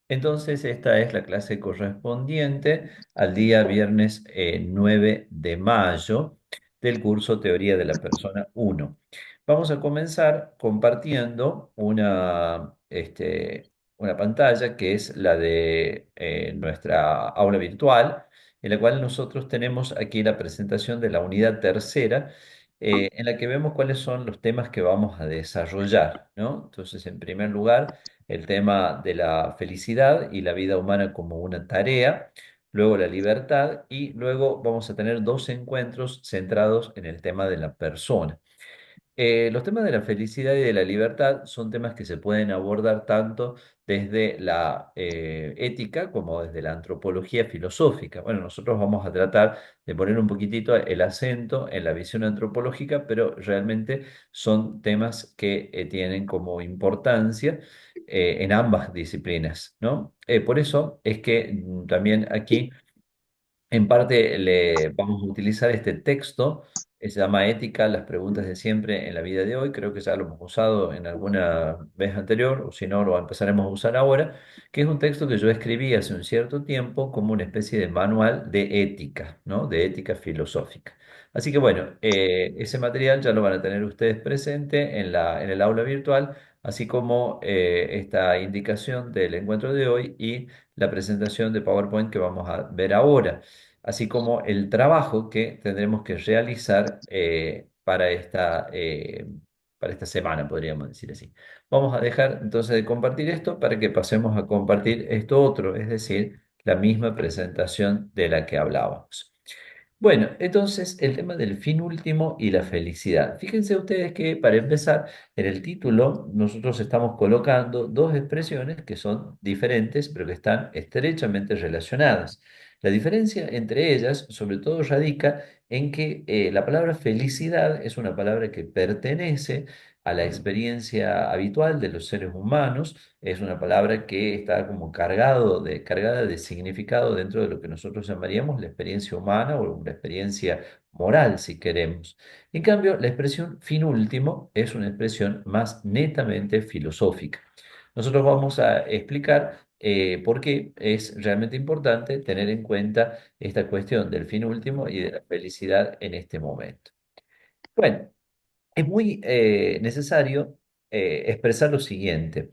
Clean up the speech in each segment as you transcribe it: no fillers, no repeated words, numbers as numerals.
Entonces, esta es la clase correspondiente al día viernes 9 de mayo del curso Teoría de la Persona 1. Vamos a comenzar compartiendo una pantalla que es la de nuestra aula virtual, en la cual nosotros tenemos aquí la presentación de la unidad tercera, en la que vemos cuáles son los temas que vamos a desarrollar, ¿no? Entonces, en primer lugar, el tema de la felicidad y la vida humana como una tarea, luego la libertad y luego vamos a tener dos encuentros centrados en el tema de la persona. Los temas de la felicidad y de la libertad son temas que se pueden abordar tanto desde la ética como desde la antropología filosófica. Bueno, nosotros vamos a tratar de poner un poquitito el acento en la visión antropológica, pero realmente son temas que tienen como importancia en ambas disciplinas, ¿no? Por eso es que también aquí en parte le vamos a utilizar este texto que se llama Ética, las preguntas de siempre en la vida de hoy. Creo que ya lo hemos usado en alguna vez anterior, o si no, lo empezaremos a usar ahora, que es un texto que yo escribí hace un cierto tiempo como una especie de manual de ética, ¿no? De ética filosófica. Así que bueno, ese material ya lo van a tener ustedes presente en el aula virtual, así como esta indicación del encuentro de hoy y la presentación de PowerPoint que vamos a ver ahora, así como el trabajo que tendremos que realizar para esta semana, podríamos decir así. Vamos a dejar entonces de compartir esto para que pasemos a compartir esto otro, es decir, la misma presentación de la que hablábamos. Bueno, entonces el tema del fin último y la felicidad. Fíjense ustedes que para empezar, en el título nosotros estamos colocando dos expresiones que son diferentes, pero que están estrechamente relacionadas. La diferencia entre ellas, sobre todo, radica en que la palabra felicidad es una palabra que pertenece a la experiencia habitual de los seres humanos, es una palabra que está como cargada de significado dentro de lo que nosotros llamaríamos la experiencia humana o la experiencia moral, si queremos. En cambio, la expresión fin último es una expresión más netamente filosófica. Nosotros vamos a explicar por qué es realmente importante tener en cuenta esta cuestión del fin último y de la felicidad en este momento. Bueno, es muy necesario expresar lo siguiente.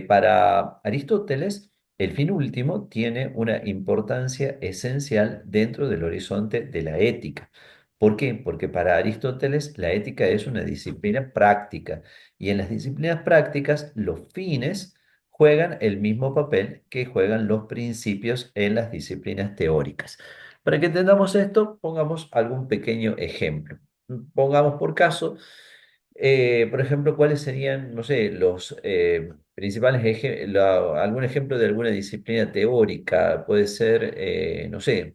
Para Aristóteles, el fin último tiene una importancia esencial dentro del horizonte de la ética. ¿Por qué? Porque para Aristóteles la ética es una disciplina práctica y en las disciplinas prácticas los fines juegan el mismo papel que juegan los principios en las disciplinas teóricas. Para que entendamos esto, pongamos algún pequeño ejemplo. Pongamos por caso, por ejemplo, cuáles serían, no sé, los principales ejemplos, algún ejemplo de alguna disciplina teórica, puede ser, no sé,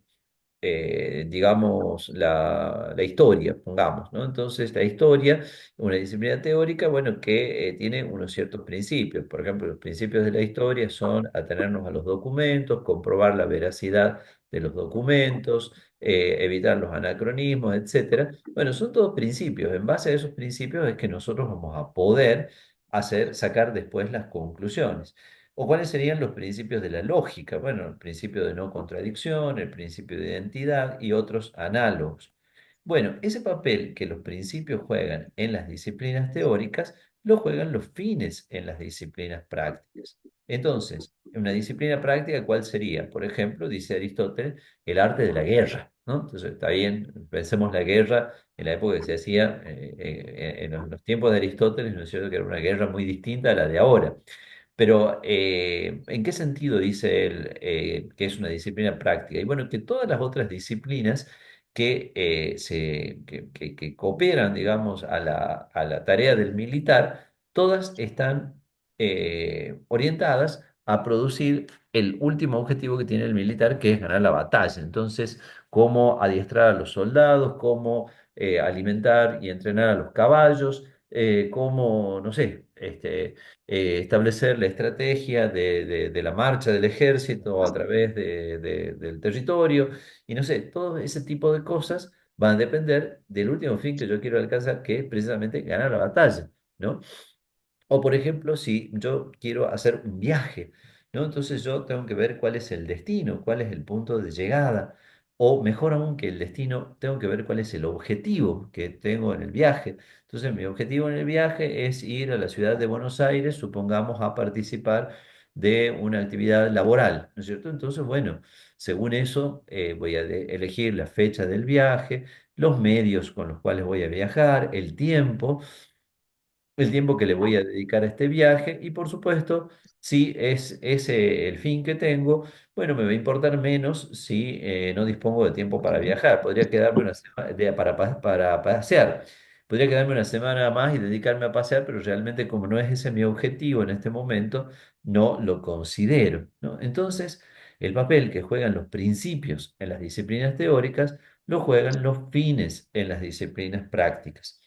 digamos, la historia, pongamos, ¿no? Entonces, la historia, una disciplina teórica, bueno, que tiene unos ciertos principios. Por ejemplo, los principios de la historia son atenernos a los documentos, comprobar la veracidad de los documentos, evitar los anacronismos, etcétera. Bueno, son todos principios. En base a esos principios es que nosotros vamos a poder sacar después las conclusiones. ¿O cuáles serían los principios de la lógica? Bueno, el principio de no contradicción, el principio de identidad y otros análogos. Bueno, ese papel que los principios juegan en las disciplinas teóricas, lo juegan los fines en las disciplinas prácticas. Entonces, en una disciplina práctica, ¿cuál sería? Por ejemplo, dice Aristóteles, el arte de la guerra, ¿no? Entonces, está bien, pensemos la guerra en la época que se hacía, en los tiempos de Aristóteles, ¿no es cierto? Que era una guerra muy distinta a la de ahora. Pero, ¿en qué sentido dice él que es una disciplina práctica? Y bueno, que todas las otras disciplinas que cooperan, digamos, a la tarea del militar, todas están orientadas a producir el último objetivo que tiene el militar, que es ganar la batalla. Entonces, cómo adiestrar a los soldados, cómo alimentar y entrenar a los caballos, cómo, no sé, establecer la estrategia de la marcha del ejército a través del territorio, y no sé, todo ese tipo de cosas van a depender del último fin que yo quiero alcanzar, que es precisamente ganar la batalla, ¿no? O por ejemplo, si yo quiero hacer un viaje, ¿no? Entonces yo tengo que ver cuál es el destino, cuál es el punto de llegada, o mejor aún que el destino, tengo que ver cuál es el objetivo que tengo en el viaje. Entonces mi objetivo en el viaje es ir a la ciudad de Buenos Aires, supongamos, a participar de una actividad laboral, ¿no es cierto? Entonces, bueno, según eso, voy a elegir la fecha del viaje, los medios con los cuales voy a viajar, el tiempo que le voy a dedicar a este viaje y por supuesto, si es ese el fin que tengo, bueno, me va a importar menos si no dispongo de tiempo para viajar. Podría quedarme una semana para pasear. Podría quedarme una semana más y dedicarme a pasear, pero realmente como no es ese mi objetivo en este momento, no lo considero, ¿no? Entonces, el papel que juegan los principios en las disciplinas teóricas, lo juegan los fines en las disciplinas prácticas.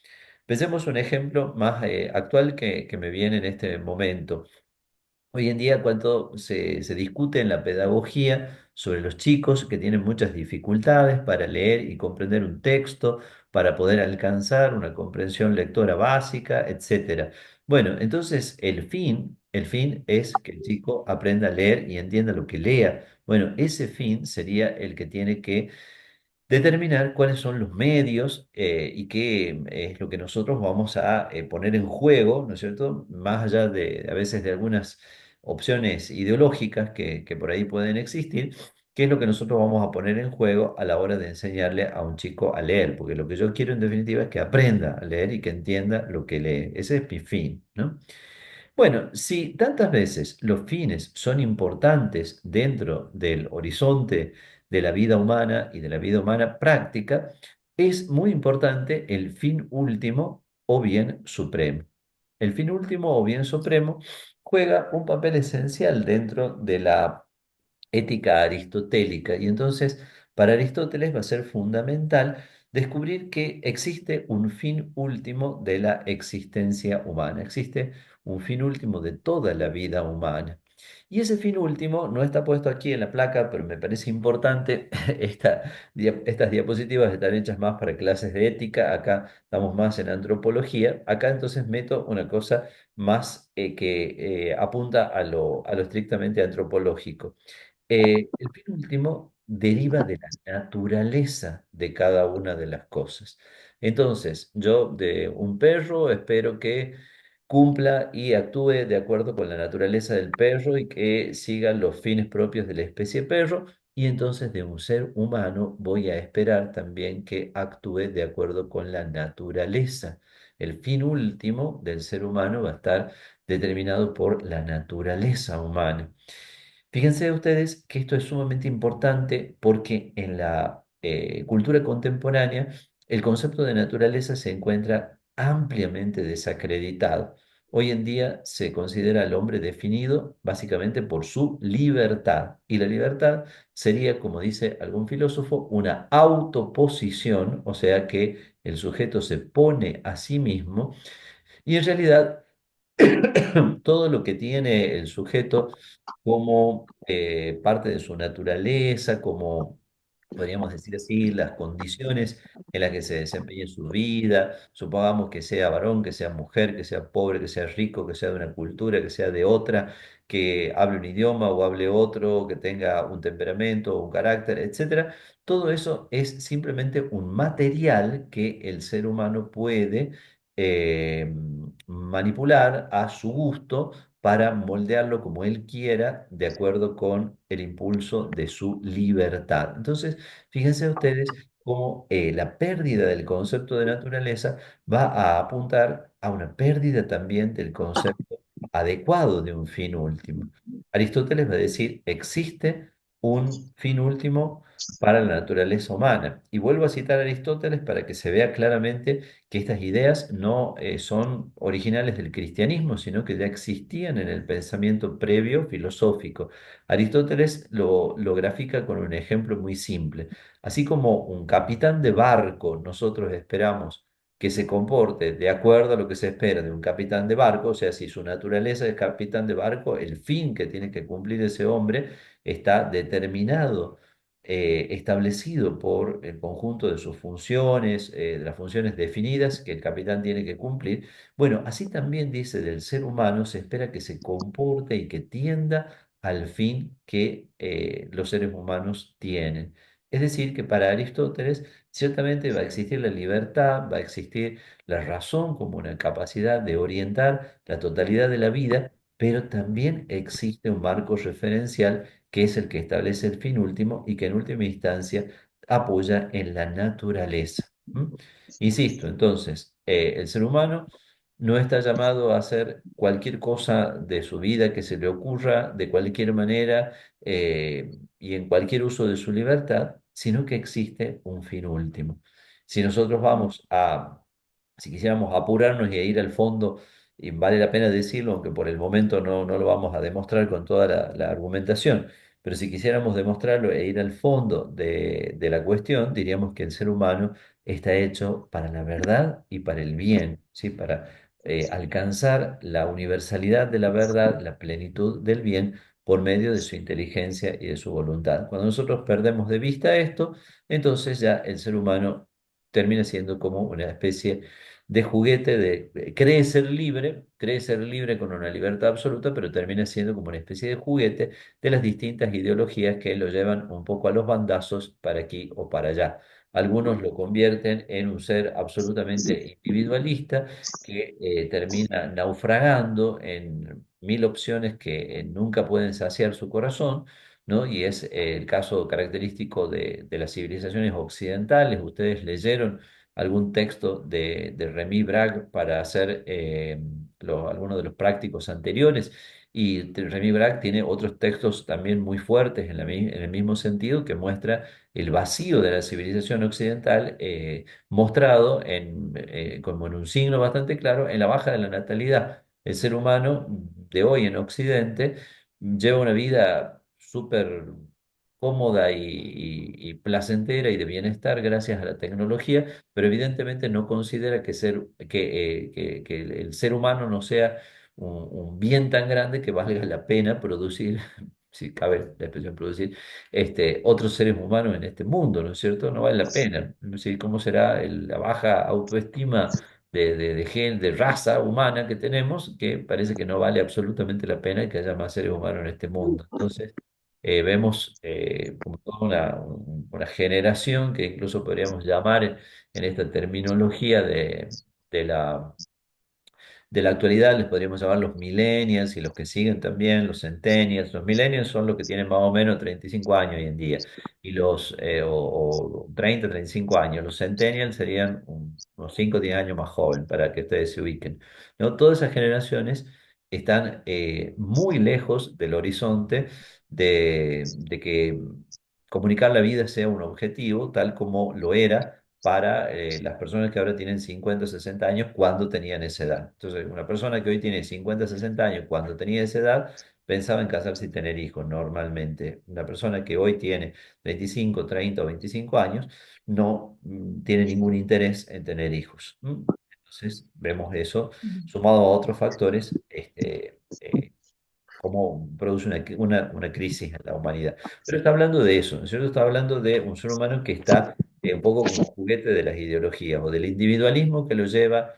Pensemos un ejemplo más actual que me viene en este momento. Hoy en día, cuando se discute en la pedagogía sobre los chicos que tienen muchas dificultades para leer y comprender un texto, para poder alcanzar una comprensión lectora básica, etcétera. Bueno, entonces el fin es que el chico aprenda a leer y entienda lo que lea. Bueno, ese fin sería el que tiene que determinar cuáles son los medios y qué es lo que nosotros vamos a poner en juego, ¿no es cierto? Más allá de a veces de algunas opciones ideológicas que por ahí pueden existir, qué es lo que nosotros vamos a poner en juego a la hora de enseñarle a un chico a leer, porque lo que yo quiero en definitiva es que aprenda a leer y que entienda lo que lee. Ese es mi fin, ¿no? Bueno, si tantas veces los fines son importantes dentro del horizonte de la vida humana y de la vida humana práctica, es muy importante el fin último o bien supremo. El fin último o bien supremo juega un papel esencial dentro de la ética aristotélica. Y entonces, para Aristóteles va a ser fundamental descubrir que existe un fin último de la existencia humana, existe un fin último de toda la vida humana. Y ese fin último no está puesto aquí en la placa, pero me parece importante. Estas diapositivas están hechas más para clases de ética, acá estamos más en antropología. Acá entonces meto una cosa más que apunta a lo estrictamente antropológico. El fin último deriva de la naturaleza de cada una de las cosas. Entonces, yo de un perro espero que cumpla y actúe de acuerdo con la naturaleza del perro y que siga los fines propios de la especie perro. Y entonces de un ser humano voy a esperar también que actúe de acuerdo con la naturaleza. El fin último del ser humano va a estar determinado por la naturaleza humana. Fíjense ustedes que esto es sumamente importante porque en la cultura contemporánea el concepto de naturaleza se encuentra ampliamente desacreditado. Hoy en día se considera al hombre definido básicamente por su libertad y la libertad sería, como dice algún filósofo, una autoposición, o sea que el sujeto se pone a sí mismo y en realidad todo lo que tiene el sujeto como parte de su naturaleza, como podríamos decir así, las condiciones en las que se desempeña su vida, supongamos que sea varón, que sea mujer, que sea pobre, que sea rico, que sea de una cultura, que sea de otra, que hable un idioma o hable otro, que tenga un temperamento o un carácter, etcétera. Todo eso es simplemente un material que el ser humano puede manipular a su gusto para moldearlo como él quiera, de acuerdo con el impulso de su libertad. Entonces, fíjense ustedes cómo la pérdida del concepto de naturaleza va a apuntar a una pérdida también del concepto adecuado de un fin último. Aristóteles va a decir, existe un fin último para la naturaleza humana. Y vuelvo a citar a Aristóteles para que se vea claramente que estas ideas no son originales del cristianismo, sino que ya existían en el pensamiento previo filosófico. Aristóteles lo grafica con un ejemplo muy simple. Así como un capitán de barco, nosotros esperamos que se comporte de acuerdo a lo que se espera de un capitán de barco, o sea, si su naturaleza es capitán de barco, el fin que tiene que cumplir ese hombre está determinado, establecido por el conjunto de sus funciones, de las funciones definidas que el capitán tiene que cumplir. Bueno, así también dice del ser humano, se espera que se comporte y que tienda al fin que los seres humanos tienen. Es decir, que para Aristóteles ciertamente va a existir la libertad, va a existir la razón como una capacidad de orientar la totalidad de la vida, pero también existe un marco referencial que es el que establece el fin último y que en última instancia apoya en la naturaleza. ¿M? Insisto, entonces, el ser humano no está llamado a hacer cualquier cosa de su vida que se le ocurra de cualquier manera y en cualquier uso de su libertad, sino que existe un fin último. Si nosotros si quisiéramos apurarnos y ir al fondo, y vale la pena decirlo, aunque por el momento no lo vamos a demostrar con toda la argumentación, pero si quisiéramos demostrarlo e ir al fondo de la cuestión, diríamos que el ser humano está hecho para la verdad y para el bien, ¿sí? Para alcanzar la universalidad de la verdad, la plenitud del bien por medio de su inteligencia y de su voluntad. Cuando nosotros perdemos de vista esto, entonces ya el ser humano termina siendo como una especie de juguete cree ser libre con una libertad absoluta, pero termina siendo como una especie de juguete de las distintas ideologías que lo llevan un poco a los bandazos para aquí o para allá. Algunos lo convierten en un ser absolutamente individualista que termina naufragando en mil opciones que nunca pueden saciar su corazón, ¿no? Y es el caso característico de las civilizaciones occidentales. Ustedes leyeron algún texto de Remy Bragg para hacer algunos de los prácticos anteriores. Y Remy Bragg tiene otros textos también muy fuertes en el mismo sentido que muestra el vacío de la civilización occidental mostrado como en un signo bastante claro en la baja de la natalidad. El ser humano de hoy en Occidente lleva una vida súper cómoda y placentera y de bienestar gracias a la tecnología, pero evidentemente no considera que el ser humano no sea un bien tan grande que valga la pena producir, si cabe la expresión producir, otros seres humanos en este mundo, ¿no es cierto? No vale la pena. Es decir, ¿cómo será la baja autoestima de raza humana que tenemos, que parece que no vale absolutamente la pena que haya más seres humanos en este mundo? Entonces, vemos como toda una generación que incluso podríamos llamar en esta terminología de de la actualidad, les podríamos llamar los millennials y los que siguen también, los centennials. Los millennials son los que tienen más o menos 35 años hoy en día, o 30, 35 años. Los centennials serían unos 5 o 10 años más joven, para que ustedes se ubiquen, ¿no? Todas esas generaciones están muy lejos del horizonte de que comunicar la vida sea un objetivo, tal como lo era para las personas que ahora tienen 50 o 60 años cuando tenían esa edad. Entonces, una persona que hoy tiene 50 o 60 años cuando tenía esa edad pensaba en casarse y tener hijos normalmente. Una persona que hoy tiene 25, 30 o 25 años no tiene ningún interés en tener hijos. Entonces, vemos eso sumado a otros factores, cómo produce una crisis en la humanidad. Pero está hablando de eso, ¿no es cierto? Está hablando de un ser humano que está un poco como juguete de las ideologías o del individualismo que lo lleva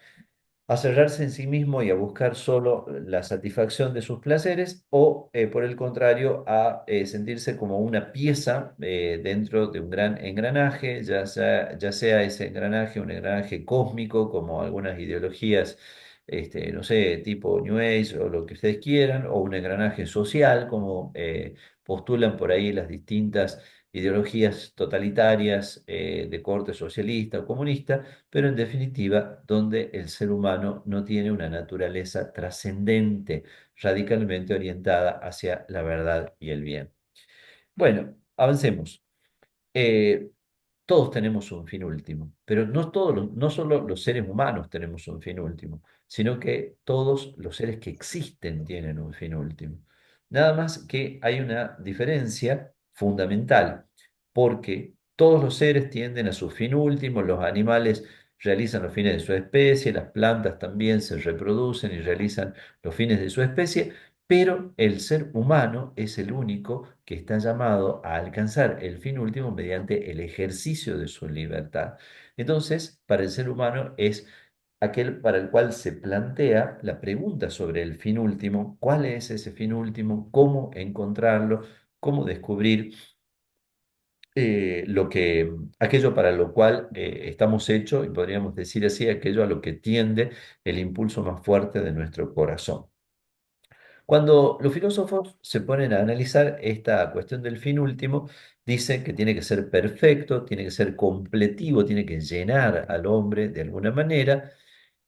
a cerrarse en sí mismo y a buscar solo la satisfacción de sus placeres o, por el contrario, a sentirse como una pieza dentro de un gran engranaje, ya sea ese engranaje un engranaje cósmico, como algunas ideologías, no sé, tipo New Age o lo que ustedes quieran, o un engranaje social, como postulan por ahí las distintas ideologías totalitarias de corte socialista o comunista, pero en definitiva, donde el ser humano no tiene una naturaleza trascendente, radicalmente orientada hacia la verdad y el bien. Bueno, avancemos. Eh, Todos tenemos un fin último, pero no solo los seres humanos tenemos un fin último, sino que todos los seres que existen tienen un fin último. Nada más que hay una diferencia fundamental, porque todos los seres tienden a su fin último, los animales realizan los fines de su especie, las plantas también se reproducen y realizan los fines de su especie, pero el ser humano es el único que está llamado a alcanzar el fin último mediante el ejercicio de su libertad. Entonces, para el ser humano es aquel para el cual se plantea la pregunta sobre el fin último, cuál es ese fin último, cómo encontrarlo, cómo descubrir aquello para lo cual estamos hechos, y podríamos decir así, aquello a lo que tiende el impulso más fuerte de nuestro corazón. Cuando los filósofos se ponen a analizar esta cuestión del fin último, dicen que tiene que ser perfecto, tiene que ser completivo, tiene que llenar al hombre de alguna manera,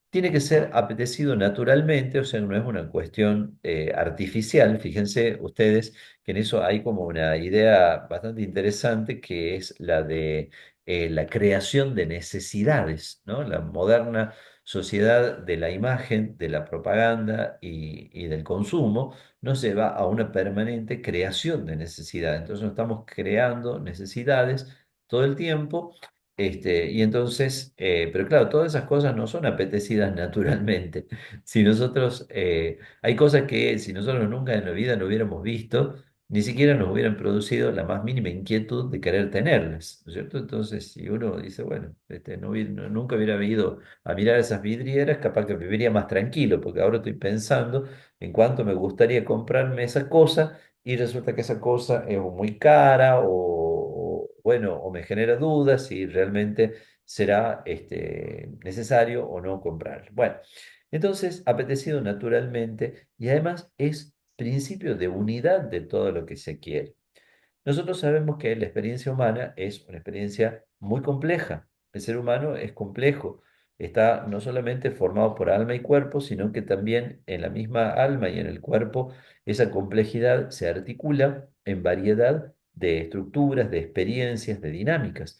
tiene que ser apetecido naturalmente, o sea, no es una cuestión artificial. Fíjense ustedes que en eso hay como una idea bastante interesante que es la de la creación de necesidades, ¿no? La moderna sociedad de la imagen, de la propaganda y del consumo nos lleva a una permanente creación de necesidades. Entonces, estamos creando necesidades todo el tiempo y entonces, pero claro, todas esas cosas no son apetecidas naturalmente. Si nosotros, hay cosas que si nosotros nunca en la vida no hubiéramos visto, ni siquiera nos hubieran producido la más mínima inquietud de querer tenerlas, ¿no es cierto? Entonces, si uno dice, bueno, nunca hubiera ido a mirar esas vidrieras, capaz que viviría más tranquilo, porque ahora estoy pensando en cuánto me gustaría comprarme esa cosa y resulta que esa cosa es o muy cara bueno, o me genera dudas si realmente será necesario o no comprar. Bueno, entonces, apetecido naturalmente y además es principio de unidad de todo lo que se quiere. Nosotros sabemos que la experiencia humana es una experiencia muy compleja. El ser humano es complejo. Está no solamente formado por alma y cuerpo, sino que también en la misma alma y en el cuerpo esa complejidad se articula en variedad de estructuras, de experiencias, de dinámicas.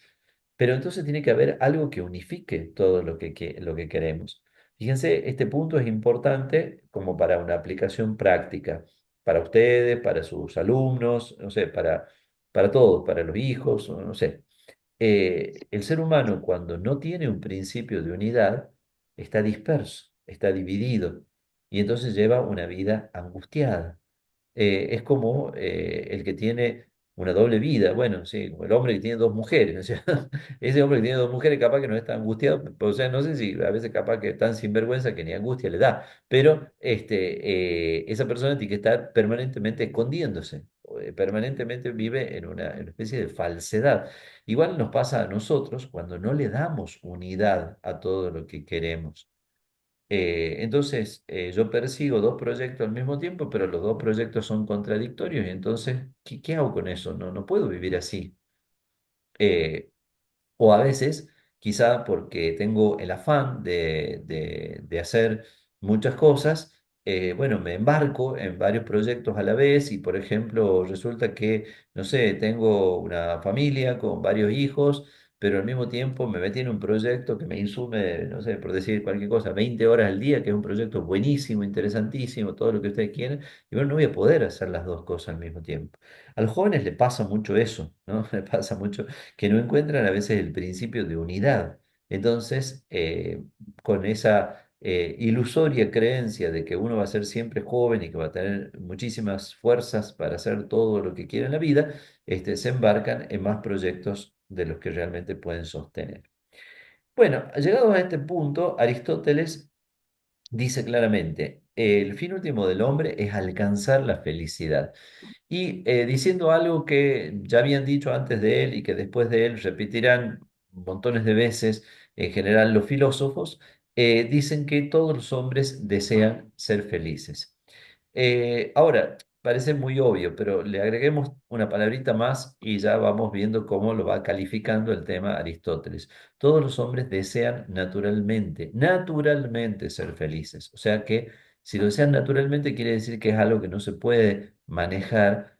Pero entonces tiene que haber algo que unifique todo lo que queremos. Fíjense, este punto es importante como para una aplicación práctica, para ustedes, para sus alumnos, no sé, para todos, para los hijos, o no sé. El ser humano cuando no tiene un principio de unidad está disperso, está dividido y entonces lleva una vida angustiada. Es como el que tiene una doble vida, bueno, sí, como el hombre que tiene dos mujeres, o sea, ese hombre que tiene dos mujeres capaz que no está angustiado, o sea, no sé si a veces capaz que es tan sinvergüenza que ni angustia le da, pero esa persona tiene que estar permanentemente escondiéndose, permanentemente vive en una especie de falsedad. Igual nos pasa a nosotros cuando no le damos unidad a todo lo que queremos. Entonces, yo persigo dos proyectos al mismo tiempo, pero los dos proyectos son contradictorios, y entonces, ¿qué hago con eso? No, no puedo vivir así. Eh, o a veces, quizá porque tengo el afán de hacer muchas cosas, bueno, me embarco en varios proyectos a la vez y, por ejemplo, resulta que, no sé, tengo una familia con varios hijos, pero al mismo tiempo me metí en un proyecto que me insume, no sé, por decir cualquier cosa, 20 horas al día, que es un proyecto buenísimo, interesantísimo, todo lo que ustedes quieren, y bueno, no voy a poder hacer las dos cosas al mismo tiempo. A los jóvenes les pasa mucho eso, ¿no? Les pasa mucho que no encuentran a veces el principio de unidad. Entonces, con esa ilusoria creencia de que uno va a ser siempre joven y que va a tener muchísimas fuerzas para hacer todo lo que quiere en la vida, se embarcan en más proyectos de los que realmente pueden sostener. Bueno, llegados a este punto, Aristóteles dice claramente, el fin último del hombre es alcanzar la felicidad. Y diciendo algo que ya habían dicho antes de él y que después de él repetirán montones de veces, en general los filósofos, dicen que todos los hombres desean ser felices. Ahora, parece muy obvio, pero le agreguemos una palabrita más y ya vamos viendo cómo lo va calificando el tema Aristóteles. Todos los hombres desean naturalmente, naturalmente ser felices. O sea que si lo desean naturalmente quiere decir que es algo que no se puede manejar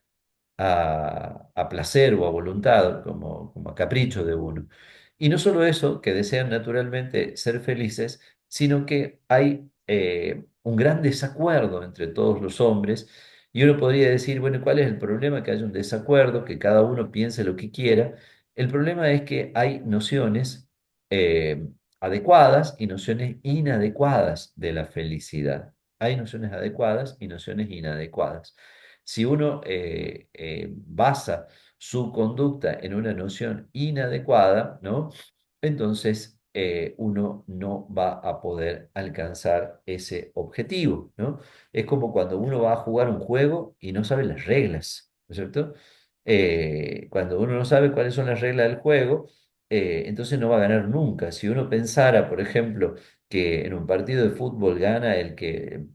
a placer o a voluntad, como a capricho de uno. Y no solo eso, que desean naturalmente ser felices, sino que hay un gran desacuerdo entre todos los hombres. Y uno podría decir, bueno, ¿cuál es el problema? Que haya un desacuerdo, que cada uno piense lo que quiera. El problema es que hay nociones adecuadas y nociones inadecuadas de la felicidad. Hay nociones adecuadas y nociones inadecuadas. Si uno basa su conducta en una noción inadecuada, ¿no? Entonces uno no va a poder alcanzar ese objetivo, ¿no? Es como cuando uno va a jugar un juego y no sabe las reglas, ¿no es cierto? Cuando uno no sabe cuáles son las reglas del juego, entonces no va a ganar nunca. Si uno pensara, por ejemplo, que en un partido de fútbol gana el que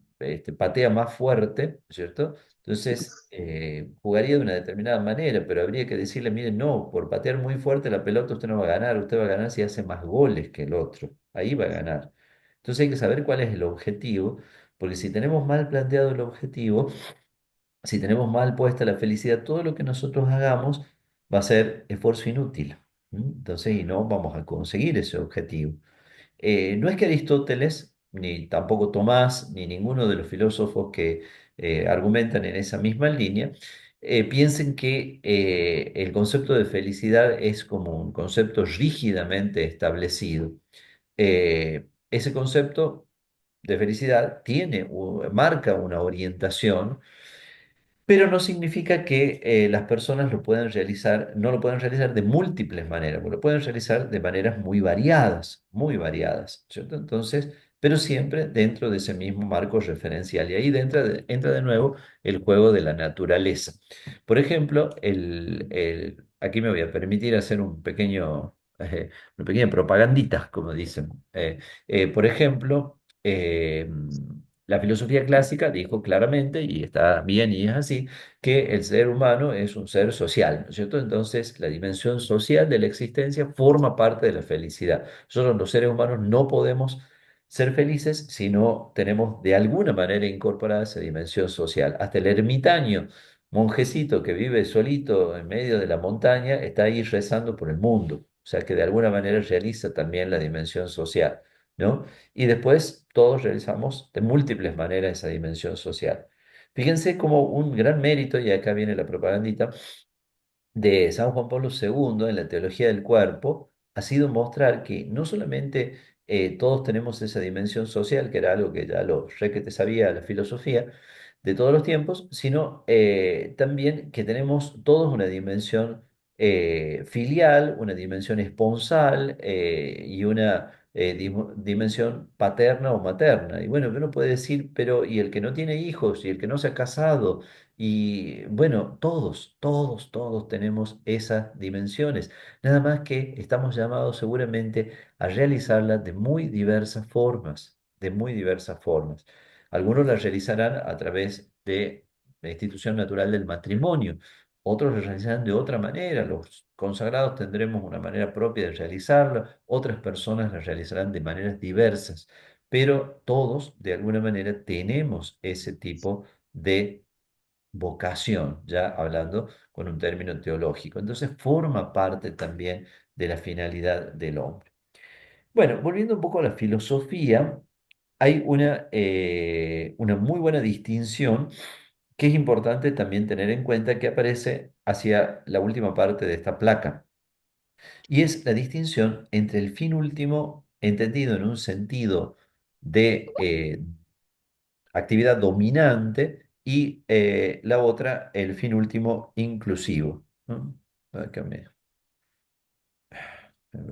patea más fuerte, ¿no es cierto? Entonces, jugaría de una determinada manera, pero habría que decirle, miren, no, por patear muy fuerte la pelota usted no va a ganar, usted va a ganar si hace más goles que el otro, ahí va a ganar. Entonces hay que saber cuál es el objetivo, porque si tenemos mal planteado el objetivo, si tenemos mal puesta la felicidad, todo lo que nosotros hagamos va a ser esfuerzo inútil. ¿M? Entonces, y no vamos a conseguir ese objetivo. No es que Aristóteles, ni tampoco Tomás, ni ninguno de los filósofos que argumentan en esa misma línea, piensen que el concepto de felicidad es como un concepto rígidamente establecido. Ese concepto de felicidad marca una orientación, pero no significa que las personas lo puedan realizar, no lo puedan realizar de múltiples maneras, porque lo pueden realizar de maneras muy variadas, ¿cierto? Entonces, pero siempre dentro de ese mismo marco referencial. Y ahí entra de nuevo el juego de la naturaleza. Por ejemplo, aquí me voy a permitir hacer una pequeña propagandita, como dicen. Por ejemplo, la filosofía clásica dijo claramente, y está bien y es así, que el ser humano es un ser social, ¿no es cierto? Entonces, la dimensión social de la existencia forma parte de la felicidad. Nosotros los seres humanos no podemos ser felices si no tenemos de alguna manera incorporada esa dimensión social. Hasta el ermitaño, monjecito que vive solito en medio de la montaña, está ahí rezando por el mundo. O sea que de alguna manera realiza también la dimensión social, ¿no? Y después todos realizamos de múltiples maneras esa dimensión social. Fíjense como un gran mérito, y acá viene la propagandita, de San Juan Pablo II en la teología del cuerpo ha sido mostrar que no solamente todos tenemos esa dimensión social, que era algo que ya lo requete sabía la filosofía de todos los tiempos, sino también que tenemos todos una dimensión filial, una dimensión esponsal y una dimensión paterna o materna. Y bueno, uno puede decir, pero ¿y el que no tiene hijos? ¿Y el que no se ha casado? Y bueno, todos tenemos esas dimensiones. Nada más que estamos llamados seguramente a realizarlas de muy diversas formas, de muy diversas formas. Algunos las realizarán a través de la institución natural del matrimonio, otros las realizarán de otra manera. Los consagrados tendremos una manera propia de realizarlo, otras personas las realizarán de maneras diversas, pero todos, de alguna manera, tenemos ese tipo de vocación, ya hablando con un término teológico. Entonces forma parte también de la finalidad del hombre. Bueno, volviendo un poco a la filosofía, hay una muy buena distinción que es importante también tener en cuenta que aparece hacia la última parte de esta placa, y es la distinción entre el fin último entendido en un sentido de actividad dominante y la otra, el fin último inclusivo, ¿no? Acá me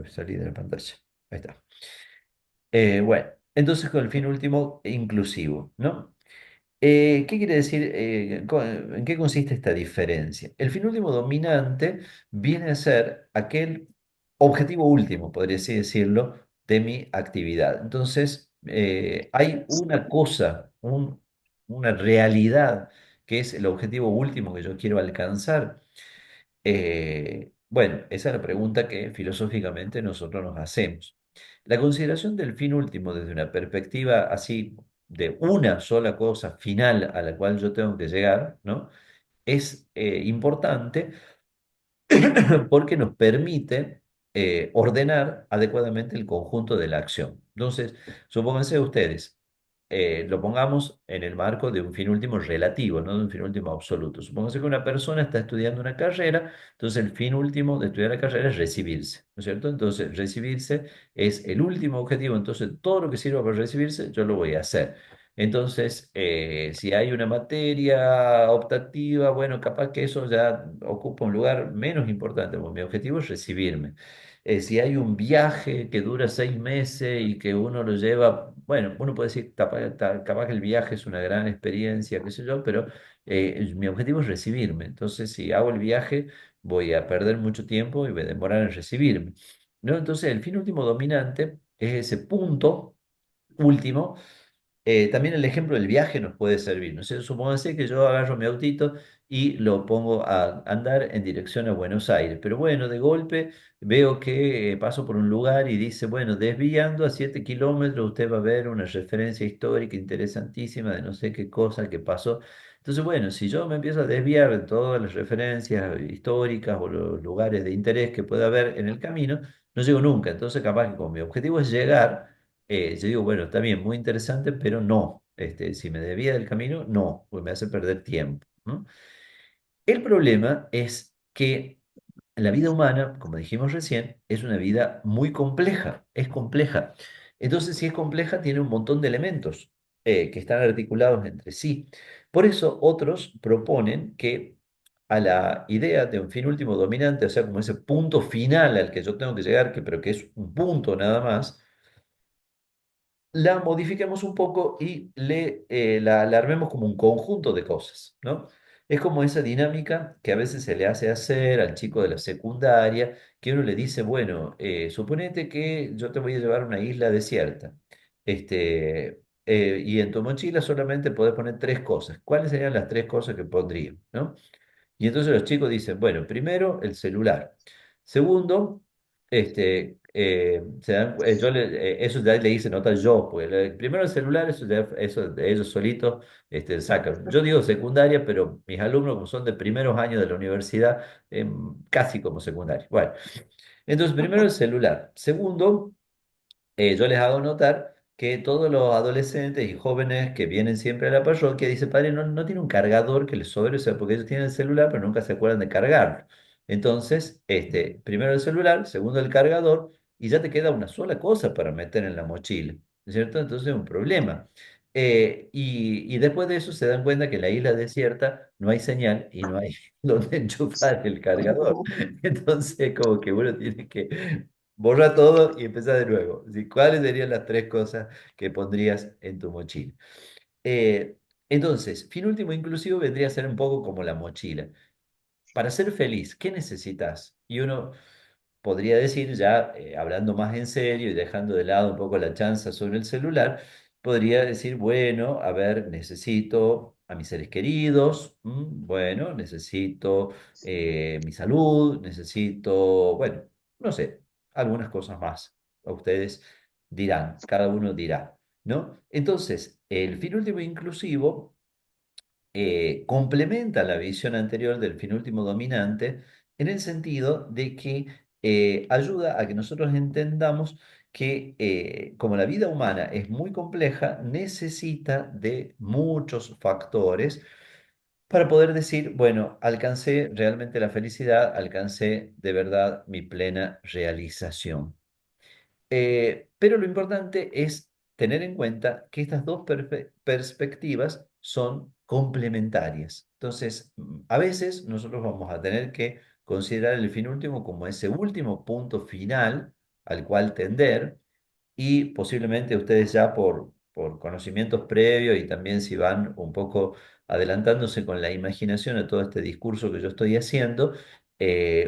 salí de la pantalla. Ahí está. Bueno, entonces con el fin último inclusivo, ¿no? ¿Qué quiere decir? ¿En qué consiste esta diferencia? El fin último dominante viene a ser aquel objetivo último, podría así decirlo, de mi actividad. Entonces, hay una cosa, una realidad que es el objetivo último que yo quiero alcanzar. Bueno, esa es la pregunta que filosóficamente nosotros nos hacemos. La consideración del fin último desde una perspectiva así de una sola cosa final a la cual yo tengo que llegar, ¿no? Es importante porque nos permite ordenar adecuadamente el conjunto de la acción. Entonces, supónganse ustedes, lo pongamos en el marco de un fin último relativo, no de un fin último absoluto. Supónganse que una persona está estudiando una carrera, entonces el fin último de estudiar la carrera es recibirse, ¿no es cierto? Entonces, recibirse es el último objetivo, entonces todo lo que sirva para recibirse, yo lo voy a hacer. Entonces, si hay una materia optativa, bueno, capaz que eso ya ocupa un lugar menos importante, porque mi objetivo es recibirme. Si hay un viaje que dura 6 meses y que uno lo lleva, bueno, uno puede decir, capaz que el viaje es una gran experiencia, qué sé yo, pero mi objetivo es recibirme. Entonces, si hago el viaje, voy a perder mucho tiempo y voy a demorar en recibirme, ¿no? Entonces, el fin último dominante es ese punto último. También el ejemplo del viaje nos puede servir. No sé, supóngase que yo agarro mi autito y lo pongo a andar en dirección a Buenos Aires. Pero bueno, de golpe veo que paso por un lugar y dice, bueno, desviando a 7 kilómetros usted va a ver una referencia histórica interesantísima de no sé qué cosa que pasó. Entonces, bueno, si yo me empiezo a desviar de todas las referencias históricas o los lugares de interés que pueda haber en el camino, no llego nunca. Entonces, capaz que como mi objetivo es llegar, yo digo, bueno, está bien, muy interesante, pero no. Si me desvía del camino, no, pues me hace perder tiempo, ¿no? El problema es que la vida humana, como dijimos recién, es una vida muy compleja, es compleja. Entonces, si es compleja, tiene un montón de elementos que están articulados entre sí. Por eso, otros proponen que a la idea de un fin último dominante, o sea, como ese punto final al que yo tengo que llegar, pero que es un punto nada más, la modifiquemos un poco y la armemos como un conjunto de cosas, ¿no? Es como esa dinámica que a veces se le hace hacer al chico de la secundaria, que uno le dice, bueno, suponete que yo te voy a llevar a una isla desierta, y en tu mochila solamente podés poner 3 cosas. ¿Cuáles serían las 3 cosas que pondría, ¿no? Y entonces los chicos dicen, bueno, primero el celular. Segundo, eso ya le hice nota yo, pues primero el celular, eso de ellos solitos sacan. Yo digo secundaria, pero mis alumnos como son de primeros años de la universidad, casi como secundaria. Bueno, entonces primero el celular. Segundo, yo les hago notar que todos los adolescentes y jóvenes que vienen siempre a la parroquia dicen, padre, no, no tiene un cargador que les sobre, o sea, porque ellos tienen el celular, pero nunca se acuerdan de cargarlo. Entonces, primero el celular, segundo el cargador, y ya te queda una sola cosa para meter en la mochila, ¿no es cierto? Entonces es un problema. Y después de eso se dan cuenta que en la isla desierta no hay señal y no hay donde enchufar el cargador. Entonces, como que uno tiene que borra todo y empieza de nuevo. Así, ¿cuáles serían las 3 cosas que pondrías en tu mochila? Eh, entonces, fin último inclusivo vendría a ser un poco como la mochila. Para ser feliz, ¿qué necesitas? Y uno podría decir, ya hablando más en serio y dejando de lado un poco la chanza sobre el celular, podría decir, bueno, a ver, necesito a mis seres queridos, bueno, necesito mi salud, necesito, bueno, no sé, algunas cosas más. A ustedes dirán, cada uno dirá, ¿no? Entonces, el fin último inclusivo complementa la visión anterior del fin último dominante en el sentido de que ayuda a que nosotros entendamos que como la vida humana es muy compleja, necesita de muchos factores para poder decir, bueno, alcancé realmente la felicidad, alcancé de verdad mi plena realización. Pero lo importante es tener en cuenta que estas dos perspectivas son complementarias. Entonces, a veces nosotros vamos a tener que considerar el fin último como ese último punto final al cual tender, y posiblemente ustedes ya por conocimientos previos y también si van un poco adelantándose con la imaginación a todo este discurso que yo estoy haciendo,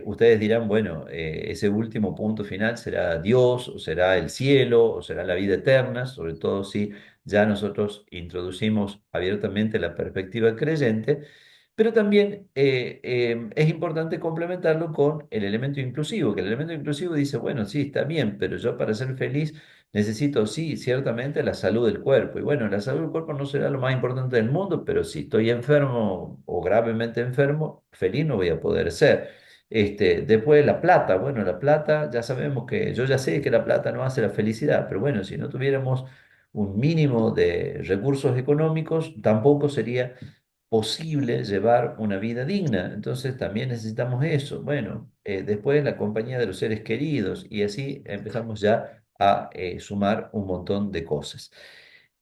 ustedes dirán, bueno, ese último punto final será Dios, o será el cielo, o será la vida eterna, sobre todo si ya nosotros introducimos abiertamente la perspectiva creyente. Pero también es importante complementarlo con el elemento inclusivo, que el elemento inclusivo dice, bueno, sí, está bien, pero yo para ser feliz necesito, sí, ciertamente la salud del cuerpo. Y bueno, la salud del cuerpo no será lo más importante del mundo, pero si estoy enfermo o gravemente enfermo, feliz no voy a poder ser. Después la plata, bueno, la plata, ya sabemos que, yo ya sé que la plata no hace la felicidad, pero bueno, si no tuviéramos un mínimo de recursos económicos, tampoco sería posible llevar una vida digna. Entonces también necesitamos eso. Bueno, después la compañía de los seres queridos y así empezamos ya a sumar un montón de cosas.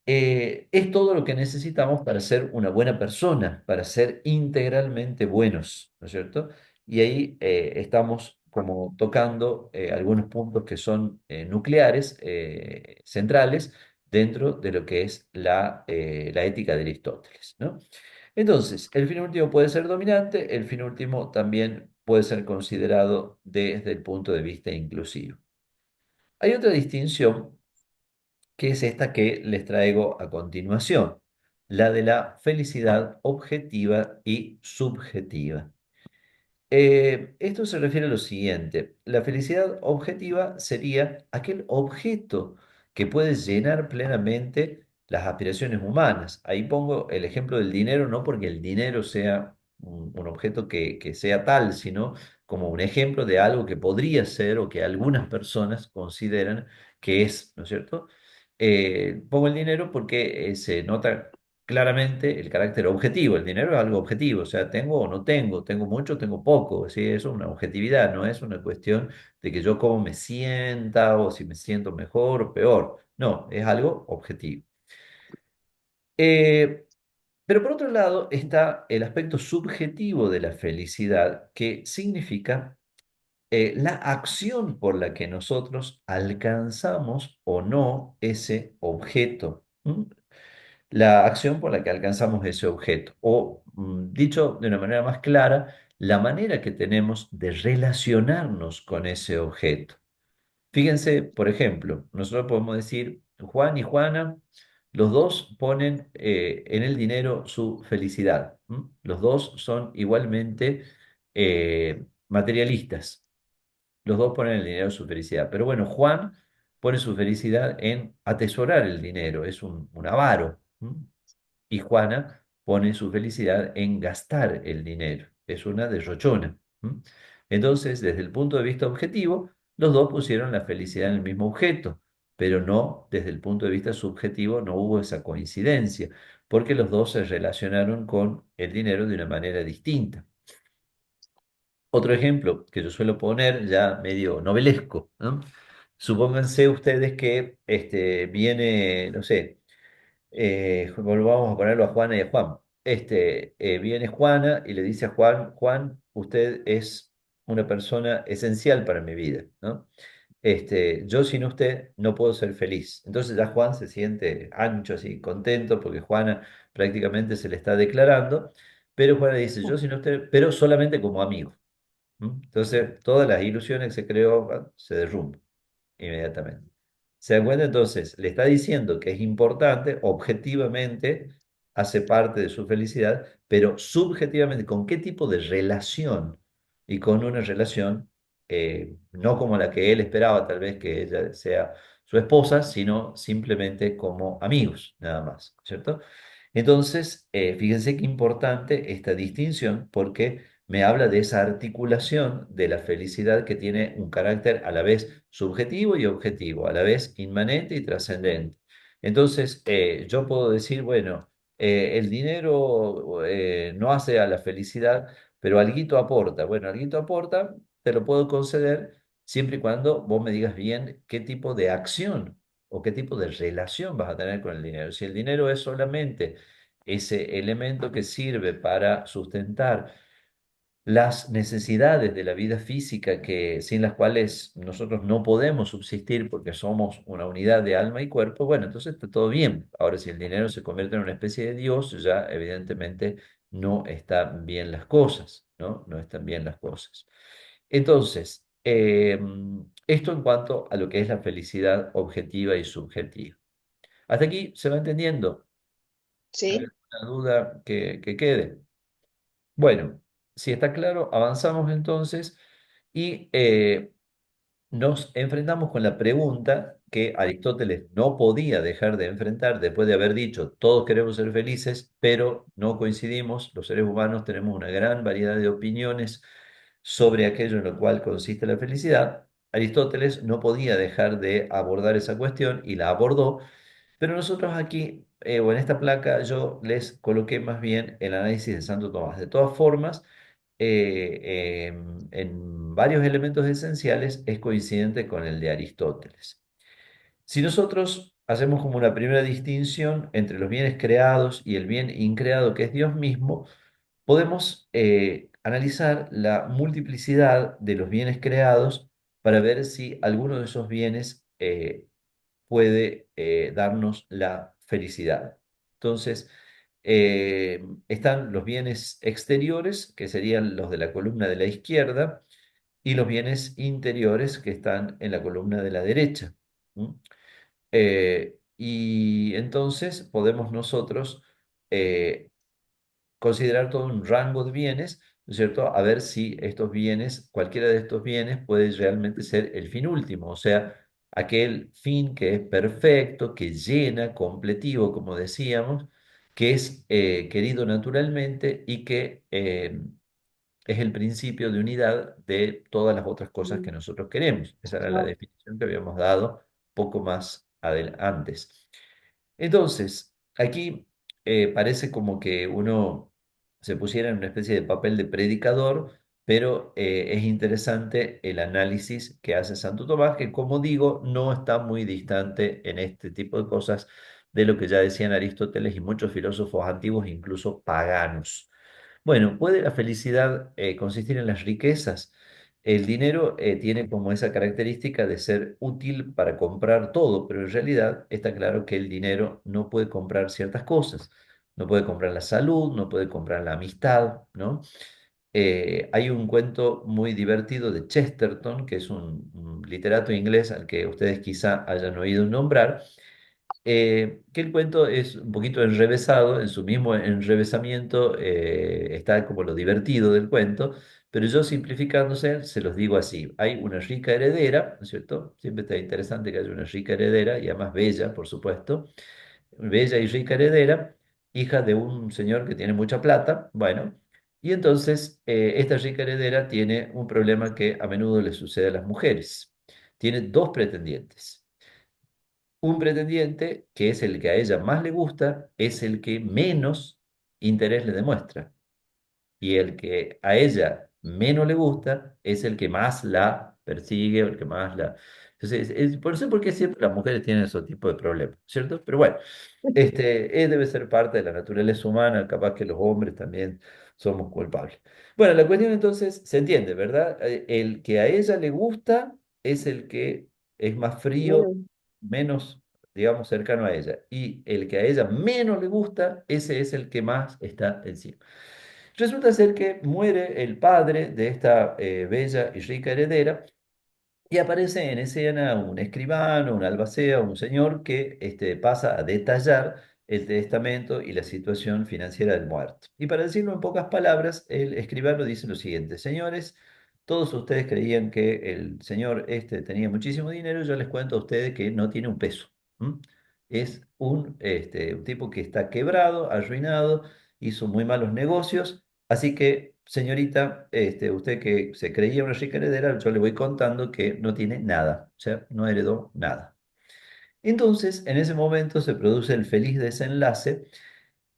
es todo lo que necesitamos para ser una buena persona, para ser integralmente buenos, ¿no es cierto? Y ahí estamos como tocando algunos puntos que son nucleares, centrales, dentro de lo que es la ética de Aristóteles, ¿no? Entonces, el fin último puede ser dominante, el fin último también puede ser considerado desde el punto de vista inclusivo. Hay otra distinción que es esta que les traigo a continuación, la de la felicidad objetiva y subjetiva. Esto se refiere a lo siguiente, la felicidad objetiva sería aquel objeto que puede llenar plenamente las aspiraciones humanas. Ahí pongo el ejemplo del dinero, no porque el dinero sea un objeto que sea tal, sino como un ejemplo de algo que podría ser o que algunas personas consideran que es, ¿no es cierto? Pongo el dinero porque se nota claramente el carácter objetivo. El dinero es algo objetivo, o sea, tengo o no tengo, tengo mucho o tengo poco. ¿Sí? Eso es una objetividad, no es una cuestión de que yo cómo me sienta o si me siento mejor o peor. No, es algo objetivo. Eh, pero por otro lado está el aspecto subjetivo de la felicidad, que significa la acción por la que nosotros alcanzamos o no ese objeto. La acción por la que alcanzamos ese objeto, o dicho de una manera más clara, la manera que tenemos de relacionarnos con ese objeto. Fíjense, por ejemplo, nosotros podemos decir, Juan y Juana, los dos ponen en el dinero su felicidad. Los dos son igualmente materialistas. Los dos ponen el dinero su felicidad. Pero bueno, Juan pone su felicidad en atesorar el dinero, es un avaro. Y Juana pone su felicidad en gastar el dinero. Es una derrochona. Entonces, desde el punto de vista objetivo, los dos pusieron la felicidad en el mismo objeto, pero no desde el punto de vista subjetivo, no hubo esa coincidencia, porque los dos se relacionaron con el dinero de una manera distinta. Otro ejemplo que yo suelo poner, ya medio novelesco, ¿no? Supónganse ustedes que viene, no sé, volvamos a ponerlo a Juana y a Juan. Viene Juana y le dice a Juan, Juan, usted es una persona esencial para mi vida, ¿no? Yo sin usted no puedo ser feliz. Entonces ya Juan se siente ancho, así, contento, porque Juana prácticamente se le está declarando, pero Juana dice, yo sin usted, pero solamente como amigo. Entonces todas las ilusiones que se creó se derrumban inmediatamente. ¿Se dan cuenta? Entonces, le está diciendo que es importante, objetivamente hace parte de su felicidad, pero subjetivamente, ¿con qué tipo de relación? Y con una relación no como la que él esperaba, tal vez que ella sea su esposa, sino simplemente como amigos, nada más, ¿cierto? Entonces, fíjense qué importante esta distinción, porque me habla de esa articulación de la felicidad que tiene un carácter a la vez subjetivo y objetivo, a la vez inmanente y trascendente. Entonces, yo puedo decir, bueno, el dinero no hace a la felicidad, pero alguito aporta. Bueno, alguito aporta, te lo puedo conceder siempre y cuando vos me digas bien qué tipo de acción o qué tipo de relación vas a tener con el dinero. Si el dinero es solamente ese elemento que sirve para sustentar las necesidades de la vida física que, sin las cuales nosotros no podemos subsistir porque somos una unidad de alma y cuerpo, bueno, entonces está todo bien. Ahora, si el dinero se convierte en una especie de Dios, ya evidentemente no están bien las cosas, ¿no? No están bien las cosas. Entonces, esto en cuanto a lo que es la felicidad objetiva y subjetiva. Hasta aquí se va entendiendo. ¿Hay Sí, alguna duda que quede? Bueno, si está claro, avanzamos entonces y nos enfrentamos con la pregunta que Aristóteles no podía dejar de enfrentar después de haber dicho, todos queremos ser felices, pero no coincidimos, los seres humanos tenemos una gran variedad de opiniones sobre aquello en lo cual consiste la felicidad. Aristóteles no podía dejar de abordar esa cuestión y la abordó, pero nosotros aquí, o en esta placa, yo les coloqué más bien el análisis de Santo Tomás. De todas formas, en varios elementos esenciales es coincidente con el de Aristóteles. Si nosotros hacemos como una primera distinción entre los bienes creados y el bien increado que es Dios mismo, podemos analizar la multiplicidad de los bienes creados para ver si alguno de esos bienes puede darnos la felicidad. Entonces, están los bienes exteriores, que serían los de la columna de la izquierda, y los bienes interiores, que están en la columna de la derecha. ¿Mm? Y entonces podemos nosotros eh, considerar todo un rango de bienes, ¿no es cierto? A ver si estos bienes, cualquiera de estos bienes puede realmente ser el fin último, o sea, aquel fin que es perfecto, que llena, completivo, como decíamos, que es querido naturalmente y que es el principio de unidad de todas las otras cosas que Mm, nosotros queremos. Esa era la claro. definición que habíamos dado poco más antes. Entonces, aquí parece como que uno se pusiera en una especie de papel de predicador, pero es interesante el análisis que hace Santo Tomás, que como digo, no está muy distante en este tipo de cosas de lo que ya decían Aristóteles y muchos filósofos antiguos, incluso paganos. Bueno, ¿puede la felicidad consistir en las riquezas? El dinero tiene como esa característica de ser útil para comprar todo, pero en realidad está claro que el dinero no puede comprar ciertas cosas. No puede comprar la salud, no puede comprar la amistad, ¿no? Hay un cuento muy divertido de Chesterton, que es un literato inglés al que ustedes quizá hayan oído nombrar, que el cuento es un poquito enrevesado, en su mismo enrevesamiento está como lo divertido del cuento, pero yo simplificándose se los digo así. Hay una rica heredera, ¿no es cierto? Siempre está interesante que haya una rica heredera y además bella, por supuesto, bella y rica heredera, hija de un señor que tiene mucha plata, bueno, y entonces esta rica heredera tiene un problema que a menudo le sucede a las mujeres. Tiene dos pretendientes. Un pretendiente, que es el que a ella más le gusta, es el que menos interés le demuestra. Y el que a ella menos le gusta es el que más la persigue o el que más la... Entonces, por eso porque siempre las mujeres tienen ese tipo de problemas, ¿cierto? Pero bueno, debe ser parte de la naturaleza humana, capaz que los hombres también somos culpables. Bueno, la cuestión entonces se entiende, ¿verdad? El que a ella le gusta es el que es más frío, Menos. menos, digamos, cercano a ella. Y el que a ella menos le gusta, ese es el que más está encima. Resulta ser que muere el padre de esta bella y rica heredera y aparece en escena un escribano, un albacea, un señor que pasa a detallar el testamento y la situación financiera del muerto. Y para decirlo en pocas palabras, el escribano dice lo siguiente: señores, todos ustedes creían que el señor tenía muchísimo dinero, yo les cuento a ustedes que no tiene un peso. ¿M? Es un tipo que está quebrado, arruinado, hizo muy malos negocios. Así que, señorita, usted que se creía una rica heredera, yo le voy contando que no tiene nada, o sea, no heredó nada. Entonces, en ese momento se produce el feliz desenlace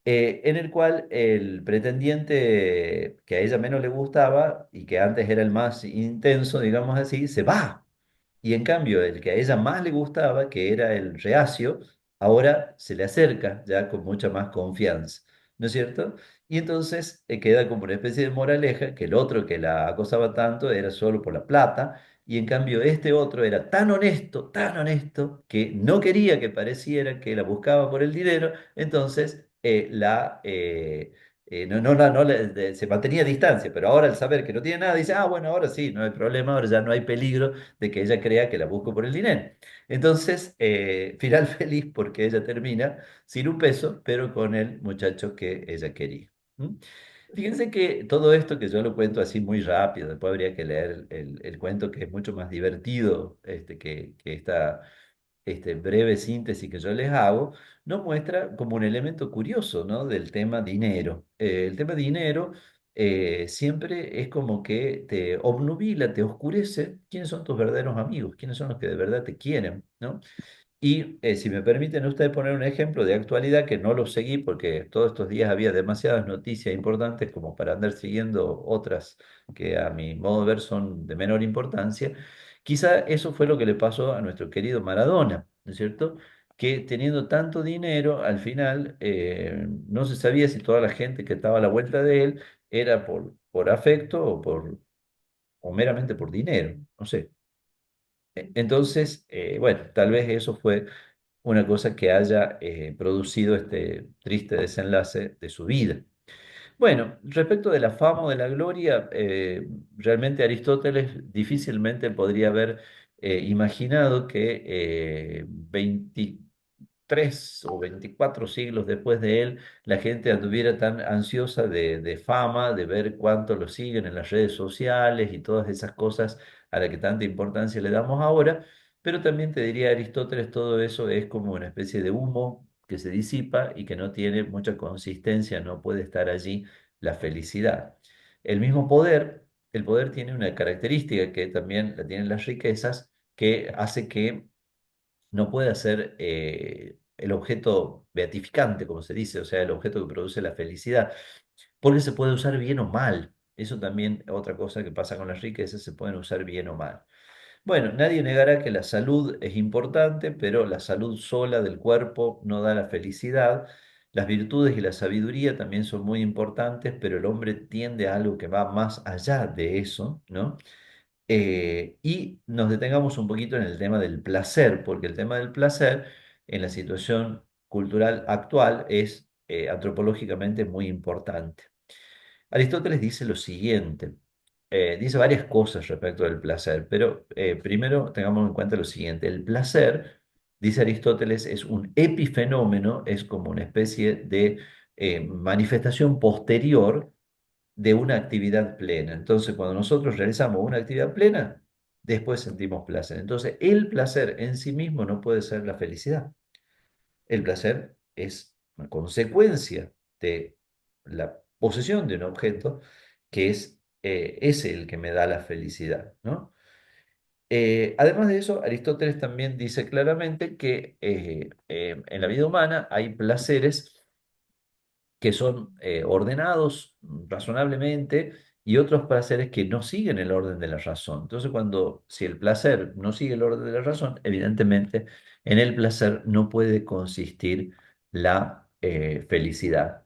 en el cual el pretendiente que a ella menos le gustaba y que antes era el más intenso, digamos así, se va. Y en cambio, el que a ella más le gustaba, que era el reacio, ahora se le acerca ya con mucha más confianza, ¿no es cierto? Y entonces queda como una especie de moraleja que el otro que la acosaba tanto era solo por la plata, y en cambio este otro era tan honesto, que no quería que pareciera que la buscaba por el dinero, entonces se mantenía a distancia, pero ahora al saber que no tiene nada, dice, ah, bueno, ahora sí, no hay problema, ahora ya no hay peligro de que ella crea que la busco por el dinero. Entonces, final feliz porque ella termina sin un peso, pero con el muchacho que ella quería. ¿Mm? Fíjense que todo esto que yo lo cuento así muy rápido, después habría que leer el cuento que es mucho más divertido que esta breve síntesis que yo les hago, nos muestra como un elemento curioso, ¿no? Del tema dinero. El tema dinero siempre es como que te obnubila, te oscurece quiénes son tus verdaderos amigos, quiénes son los que de verdad te quieren, ¿no? Y si me permiten ustedes poner un ejemplo de actualidad que no lo seguí porque todos estos días había demasiadas noticias importantes como para andar siguiendo otras que a mi modo de ver son de menor importancia, quizá eso fue lo que le pasó a nuestro querido Maradona, ¿no es cierto? que teniendo tanto dinero, al final no se sabía si toda la gente que estaba a la vuelta de él era por afecto o meramente por dinero, no sé. Entonces, bueno, tal vez eso fue una cosa que haya producido este triste desenlace de su vida. Bueno, respecto de la fama o de la gloria, realmente Aristóteles difícilmente podría haber imaginado que 3 o 24 siglos después de él, la gente anduviera tan ansiosa de fama, de ver cuánto lo siguen en las redes sociales y todas esas cosas a las que tanta importancia le damos ahora. Pero también te diría Aristóteles, todo eso es como una especie de humo que se disipa y que no tiene mucha consistencia, no puede estar allí la felicidad. El mismo poder, el poder tiene una característica que también la tienen las riquezas, que hace que no puede ser el objeto beatificante, como se dice, o sea, el objeto que produce la felicidad, porque se puede usar bien o mal. Eso también, otra cosa que pasa con las riquezas, se pueden usar bien o mal. Bueno, nadie negará que la salud es importante, pero la salud sola del cuerpo no da la felicidad. Las virtudes y la sabiduría también son muy importantes, pero el hombre tiende a algo que va más allá de eso, ¿no? Y nos detengamos un poquito en el tema del placer, porque el tema del placer en la situación cultural actual es antropológicamente muy importante. Aristóteles dice lo siguiente, dice varias cosas respecto del placer, pero primero tengamos en cuenta lo siguiente, el placer, dice Aristóteles, es un epifenómeno, es como una especie de manifestación posterior de una actividad plena. Entonces, cuando nosotros realizamos una actividad plena, después sentimos placer. Entonces, el placer en sí mismo no puede ser la felicidad. El placer es una consecuencia de la posesión de un objeto que es el que me da la felicidad, ¿no? Además de eso, Aristóteles también dice claramente que en la vida humana hay placeres que son ordenados razonablemente y otros placeres que no siguen el orden de la razón. Entonces, si el placer no sigue el orden de la razón, evidentemente en el placer no puede consistir la felicidad.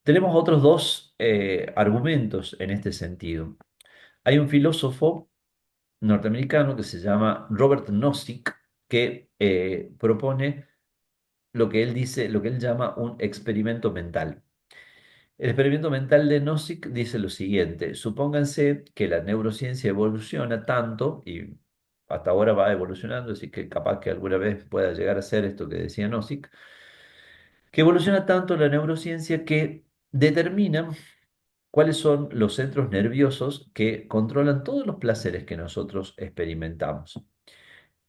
Tenemos otros dos argumentos en este sentido. Hay un filósofo norteamericano que se llama Robert Nozick que propone lo que él dice, lo que él llama un experimento mental. El experimento mental de Nozick dice lo siguiente: supónganse que la neurociencia evoluciona tanto, y hasta ahora va evolucionando, así que capaz que alguna vez pueda llegar a ser esto que decía Nozick, que evoluciona tanto la neurociencia que determina cuáles son los centros nerviosos que controlan todos los placeres que nosotros experimentamos.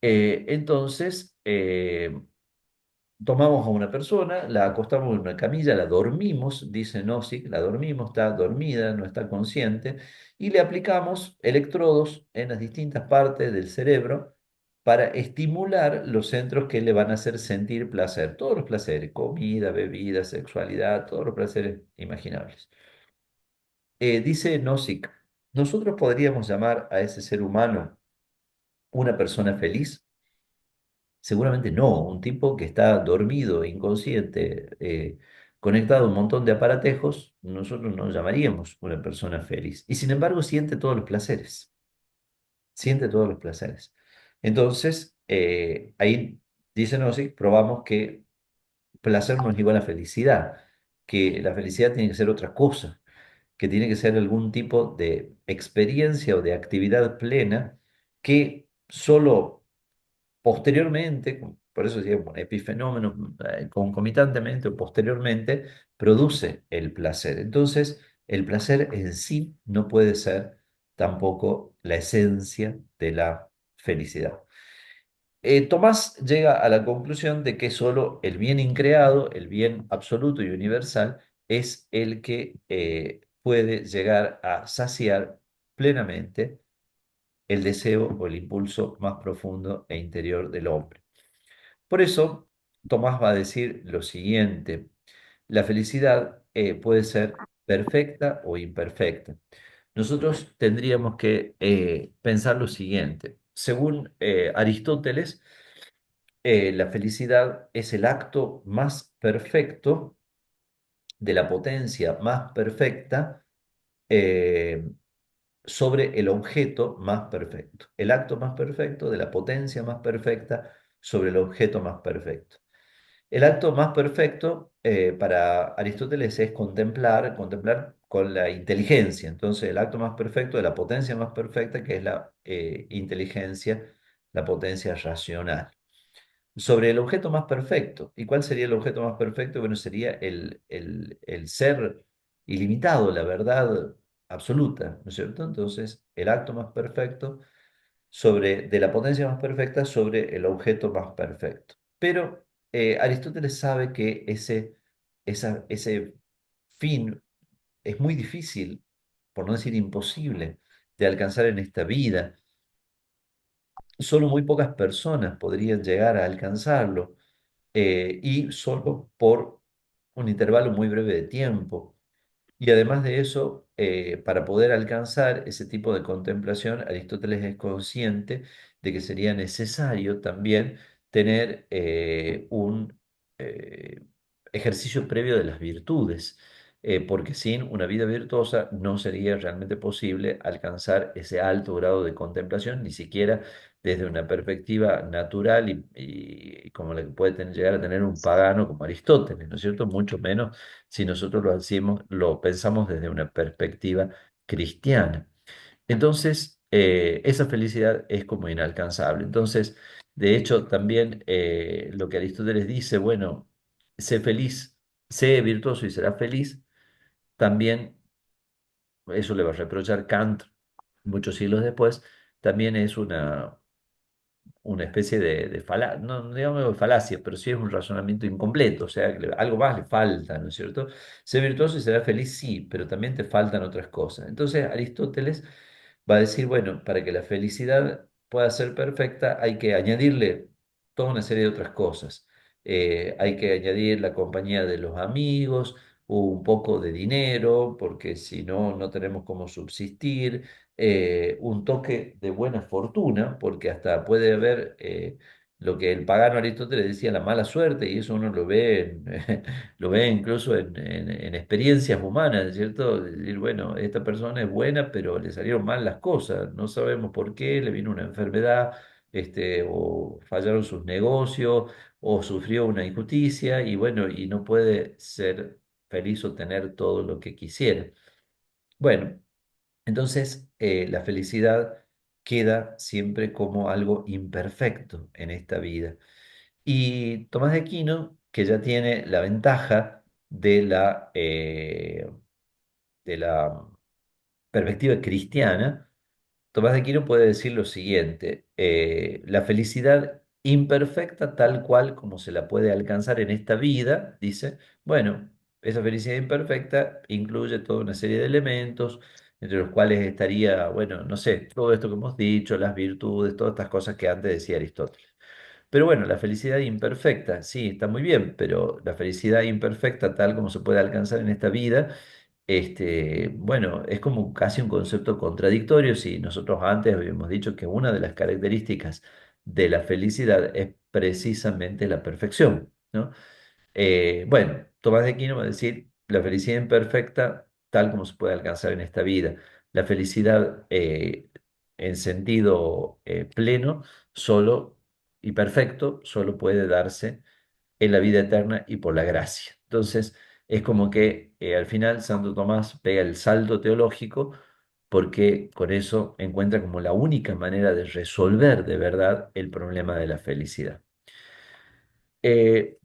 Entonces, tomamos a una persona, la acostamos en una camilla, la dormimos, dice Nozick, la dormimos, está dormida, no está consciente, y le aplicamos electrodos en las distintas partes del cerebro para estimular los centros que le van a hacer sentir placer, todos los placeres, comida, bebida, sexualidad, todos los placeres imaginables. Dice Nozick, nosotros podríamos llamar a ese ser humano una persona feliz. Seguramente no, un tipo que está dormido, inconsciente, conectado a un montón de aparatejos, nosotros no llamaríamos una persona feliz. Y sin embargo siente todos los placeres, siente todos los placeres. Entonces, ahí, dice Nozick, probamos que placer no es igual a felicidad, que la felicidad tiene que ser otra cosa, que tiene que ser algún tipo de experiencia o de actividad plena que solo posteriormente, por eso decía, un epifenómeno, concomitantemente o posteriormente, produce el placer. Entonces, el placer en sí no puede ser tampoco la esencia de la felicidad. Tomás llega a la conclusión de que solo el bien increado, el bien absoluto y universal, es el que puede llegar a saciar plenamente el deseo o el impulso más profundo e interior del hombre. Por eso, Tomás va a decir lo siguiente: la felicidad puede ser perfecta o imperfecta. Nosotros tendríamos que pensar lo siguiente. Según Aristóteles, la felicidad es el acto más perfecto de la potencia más perfecta eh, sobre el objeto más perfecto. El acto más perfecto de la potencia más perfecta sobre el objeto más perfecto. El acto más perfecto para Aristóteles es contemplar, contemplar con la inteligencia. Entonces, el acto más perfecto de la potencia más perfecta, que es la inteligencia, la potencia racional. Sobre el objeto más perfecto. ¿Y cuál sería el objeto más perfecto? Bueno, sería el ser ilimitado, la verdad absoluta, ¿no es cierto? Entonces, el acto más perfecto de la potencia más perfecta sobre el objeto más perfecto. Pero Aristóteles sabe que ese fin es muy difícil, por no decir imposible, de alcanzar en esta vida. Solo muy pocas personas podrían llegar a alcanzarlo y solo por un intervalo muy breve de tiempo. Y además de eso, para poder alcanzar ese tipo de contemplación, Aristóteles es consciente de que sería necesario también tener un eh, ejercicio previo de las virtudes, porque sin una vida virtuosa no sería realmente posible alcanzar ese alto grado de contemplación, ni siquiera desde una perspectiva natural y como la que puede llegar a tener un pagano como Aristóteles, ¿no es cierto? Mucho menos si nosotros lo hacemos, lo pensamos desde una perspectiva cristiana. Entonces, esa felicidad es como inalcanzable. Entonces, de hecho, también lo que Aristóteles dice, bueno, sé feliz, sé virtuoso y serás feliz, también eso le va a reprochar Kant muchos siglos después, también es una especie no digamos de falacia, pero sí es un razonamiento incompleto, o sea, que algo más le falta, ¿no es cierto? Ser virtuoso y será feliz, sí, pero también te faltan otras cosas. Entonces Aristóteles va a decir, bueno, para que la felicidad pueda ser perfecta hay que añadirle toda una serie de otras cosas. Hay que añadir la compañía de los amigos, un poco de dinero, porque si no, no tenemos cómo subsistir, un toque de buena fortuna, porque hasta puede haber lo que el pagano Aristóteles decía la mala suerte, y eso uno lo ve, lo ve incluso en experiencias humanas, ¿cierto? Decir, bueno, esta persona es buena, pero le salieron mal las cosas, no sabemos por qué, le vino una enfermedad, o fallaron sus negocios, o sufrió una injusticia, y bueno, y no puede ser feliz o tener todo lo que quisiera. Bueno. Entonces, la felicidad queda siempre como algo imperfecto en esta vida. Y Tomás de Aquino, que ya tiene la ventaja de la perspectiva cristiana, Tomás de Aquino puede decir lo siguiente, la felicidad imperfecta tal cual como se la puede alcanzar en esta vida, dice, bueno, esa felicidad imperfecta incluye toda una serie de elementos, entre los cuales estaría, bueno, no sé, todo esto que hemos dicho, las virtudes, todas estas cosas que antes decía Aristóteles. Pero bueno, la felicidad imperfecta, sí, está muy bien, pero la felicidad imperfecta tal como se puede alcanzar en esta vida, bueno, es como casi un concepto contradictorio si nosotros antes habíamos dicho que una de las características de la felicidad es precisamente la perfección, ¿no? Bueno, Tomás de Aquino va a decir la felicidad imperfecta tal como se puede alcanzar en esta vida. La felicidad en sentido pleno solo y perfecto solo puede darse en la vida eterna y por la gracia. Entonces, es como que al final Santo Tomás pega el salto teológico porque con eso encuentra como la única manera de resolver de verdad el problema de la felicidad.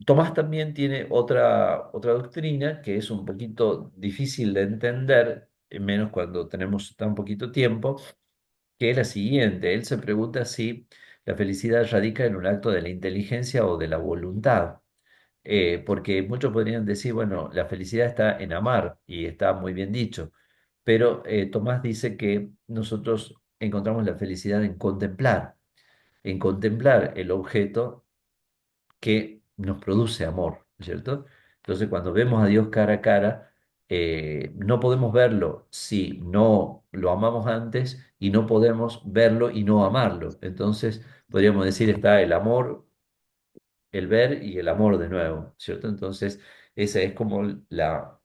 Tomás también tiene otra doctrina que es un poquito difícil de entender, menos cuando tenemos tan poquito tiempo, que es la siguiente. Él se pregunta si la felicidad radica en un acto de la inteligencia o de la voluntad. Porque muchos podrían decir, bueno, la felicidad está en amar, y está muy bien dicho, pero Tomás dice que nosotros encontramos la felicidad en contemplar el objeto que nos produce amor, ¿no es cierto? Entonces, cuando vemos a Dios cara a cara, no podemos verlo si no lo amamos antes y no podemos verlo y no amarlo. Entonces, podríamos decir, está el amor el ver y el amor de nuevo, ¿cierto? Entonces, esa es como la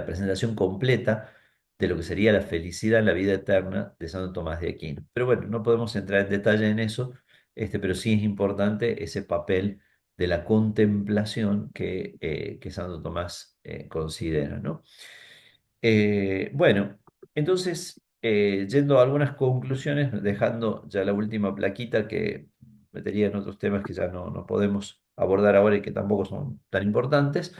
presentación completa de lo que sería la felicidad en la vida eterna de Santo Tomás de Aquino. Pero bueno, no podemos entrar en detalle en eso, pero sí es importante ese papel de la contemplación que Santo Tomás considera, ¿no? Bueno, entonces, yendo a algunas conclusiones, dejando ya la última plaquita que metería en otros temas que ya no podemos abordar ahora y que tampoco son tan importantes,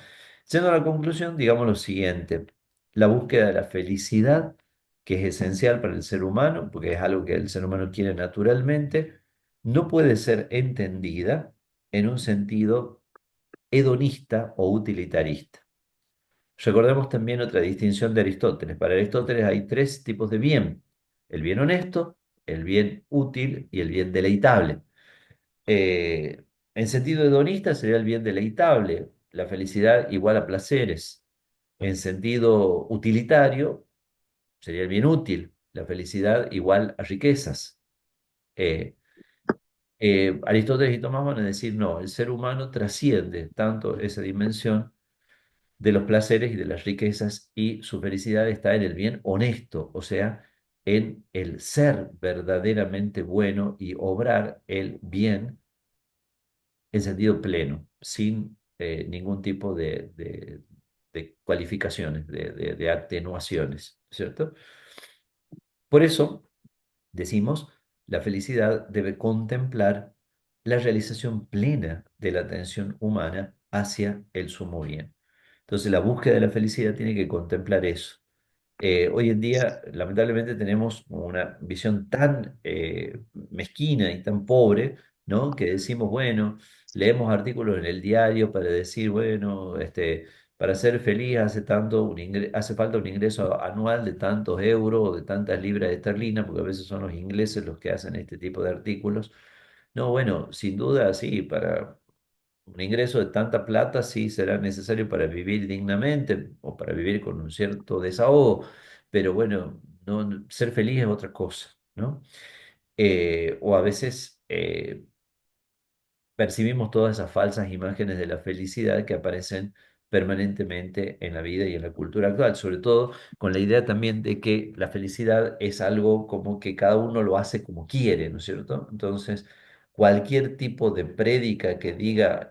yendo a la conclusión, digamos lo siguiente, la búsqueda de la felicidad, que es esencial para el ser humano, porque es algo que el ser humano quiere naturalmente, no puede ser entendida en un sentido hedonista o utilitarista. Recordemos también otra distinción de Aristóteles. Para Aristóteles hay tres tipos de bien: el bien honesto, el bien útil y el bien deleitable. Eh, en sentido hedonista sería el bien deleitable, la felicidad igual a placeres. En sentido utilitario sería el bien útil, la felicidad igual a riquezas. Eh, Aristóteles y Tomás van a decir, no, el ser humano trasciende tanto esa dimensión de los placeres y de las riquezas, y su felicidad está en el bien honesto, o sea, en el ser verdaderamente bueno y obrar el bien en sentido pleno, sin ningún tipo de cualificaciones, de atenuaciones, ¿cierto? Por eso decimos, la felicidad debe contemplar la realización plena de la atención humana hacia el sumo bien. Entonces, la búsqueda de la felicidad tiene que contemplar eso. Hoy en día, lamentablemente, tenemos una visión tan mezquina y tan pobre, ¿no? Que decimos, bueno, leemos artículos en el diario para decir, bueno, para ser feliz hace falta un ingreso anual de tantos euros o de tantas libras esterlinas, porque a veces son los ingleses los que hacen este tipo de artículos. No, bueno, sin duda, sí, para un ingreso de tanta plata sí será necesario para vivir dignamente o para vivir con un cierto desahogo, pero bueno, no, ser feliz es otra cosa, ¿no? O a veces percibimos todas esas falsas imágenes de la felicidad que aparecen permanentemente en la vida y en la cultura actual, sobre todo con la idea también de que la felicidad es algo como que cada uno lo hace como quiere, ¿no es cierto? Entonces, cualquier tipo de prédica que diga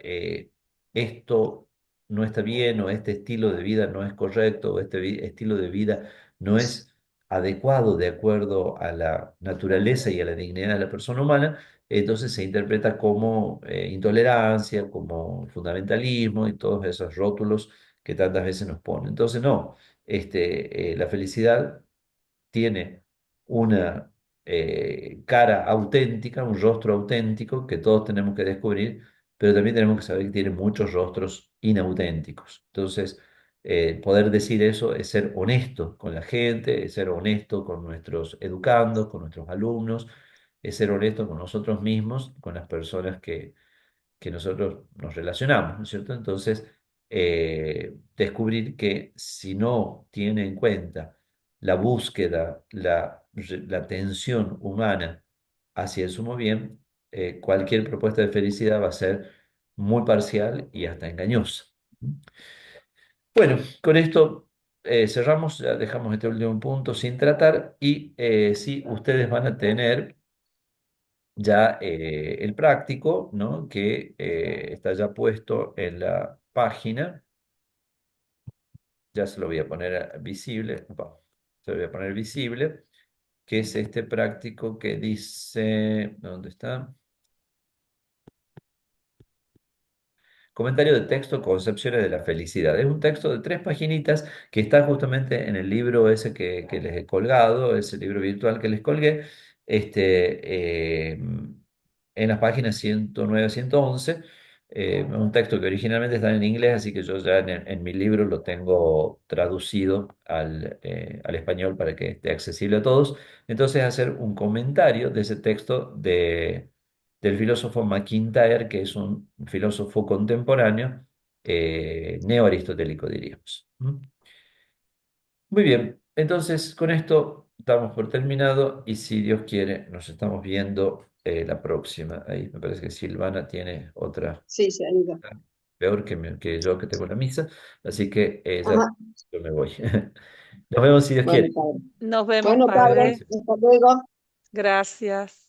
esto no está bien o este estilo de vida no es correcto o este estilo de vida no es adecuado de acuerdo a la naturaleza y a la dignidad de la persona humana, entonces se interpreta como intolerancia, como fundamentalismo y todos esos rótulos que tantas veces nos ponen. Entonces, no, la felicidad tiene una cara auténtica, un rostro auténtico que todos tenemos que descubrir, pero también tenemos que saber que tiene muchos rostros inauténticos. Entonces, poder decir eso es ser honesto con la gente, es ser honesto con nuestros educandos, con nuestros alumnos, es ser honesto con nosotros mismos, con las personas que nosotros nos relacionamos, ¿no es cierto? Entonces, descubrir que si no tiene en cuenta la búsqueda, la atención humana hacia el sumo bien, cualquier propuesta de felicidad va a ser muy parcial y hasta engañosa. Bueno, con esto cerramos, ya dejamos este último punto sin tratar y sí, ustedes van a tener ya el práctico, ¿no? Que está ya puesto en la página. Ya se lo voy a poner visible. Se lo voy a poner visible, que es este práctico que dice, ¿dónde está? Comentario de texto, concepciones de la felicidad. Es un texto de 3 paginitas que está justamente en el libro ese que les he colgado, ese libro virtual que les colgué, en las páginas 109 a 111. Un texto que originalmente está en inglés, así que yo ya en mi libro lo tengo traducido al español para que esté accesible a todos. Entonces, hacer un comentario de ese texto del filósofo MacIntyre, que es un filósofo contemporáneo, neoaristotélico, diríamos. ¿Mm? Muy bien, entonces con esto damos por terminado y si Dios quiere, nos estamos viendo la próxima. Ahí me parece que Silvana tiene otra Sí, se ha ido. peor que yo que tengo la misa, así que Ajá. yo me voy. Nos vemos si Dios Bueno, quiere. padre. Nos vemos, Bueno, padre, padre. Gracias. hasta luego. Gracias.